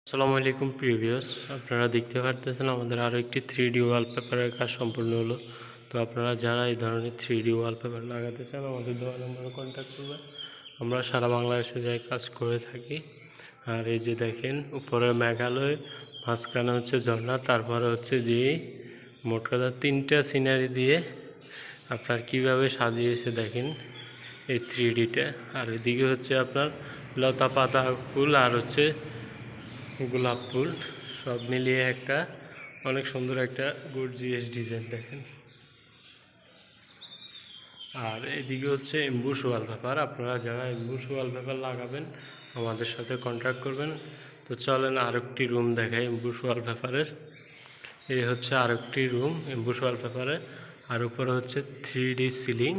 আসসালামু আলাইকুম প্রিভিয়াস আপনারা দেখতে পারতেছেন আমাদের আরও একটি 3D ওয়ালপেপারের কাজ সম্পূর্ণ হলো। তো আপনারা যারা এই ধরনের 3D ওয়ালপেপার লাগাতে চান আমাদের দেওয়া নম্বরে কন্ট্যাক্ট করবেন। আমরা সারা বাংলাদেশে যাই কাজ করে থাকি। আর এই যে দেখেন উপরে মেঘালয়, মাঝখানে হচ্ছে ঝর্ণা, তারপরে হচ্ছে যে মোট কথা 3টা সিনারি দিয়ে আপনার কিভাবে সাজিয়েছে দেখেন এই 3Dটা। আর এদিকে হচ্ছে আপনার লতা পাতা ফুল আর হচ্ছে গোলাপ ফুল সব মিলিয়ে একটা অনেক সুন্দর একটা গর্জিয়াস ডিজাইন দেখেন। আর এদিকে হচ্ছে এমবুশ ওয়ালপেপার। আপনারা যারা এমবুশ ওয়ালপেপার লাগাবেন আমাদের সাথে কন্ট্যাক্ট করবেন। তো চলেন আরেকটি রুম দেখাই এমবুশ ওয়ালপেপারের। এই হচ্ছে আরেকটি রুম এমবুশ ওয়ালপেপারের। আর উপরে হচ্ছে 3D সিলিং।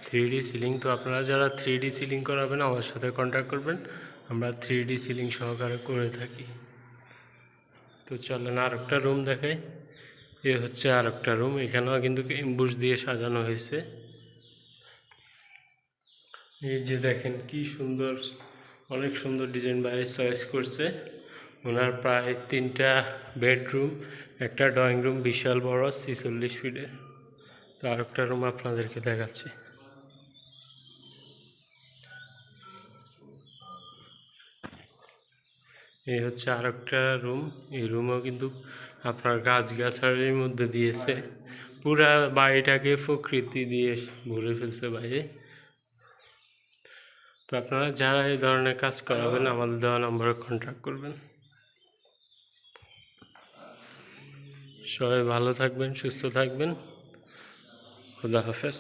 3D সিলিং, তো আপনারা যারা 3D সিলিং করাবেন আমার সাথে কন্ট্যাক্ট করবেন। আমরা 3D সিলিং সহকারে করে থাকি। তো চলেন আর একটা রুম দেখাই। এ হচ্ছে আর একটা রুম, এখানেও কিন্তু এমবুশ দিয়ে সাজানো হয়েছে। এই যে দেখেন কি সুন্দর, অনেক সুন্দর ডিজাইন বাইরে চয়েস করছে। ওনার প্রায় 3টা বেডরুম, একটা ড্রয়িং রুম বিশাল বড় 46 ফিটের। তো আর একটা রুম আপনাদেরকে দেখাচ্ছি। এই হচ্ছে আর একটা রুম। এই রুমও কিন্তু আপনার গাছগাছালির মধ্যে দিয়েছে, পুরা বাড়িটাকে প্রকৃতি দিয়ে ভরে ফেলছে বাইরে। তো আপনারা যারা এই ধরনের কাজ করাবেন আমাদের দেওয়া নম্বরে কন্ট্যাক্ট করবেন। সবাই ভালো থাকবেন, সুস্থ থাকবেন। খুদা হাফেজ।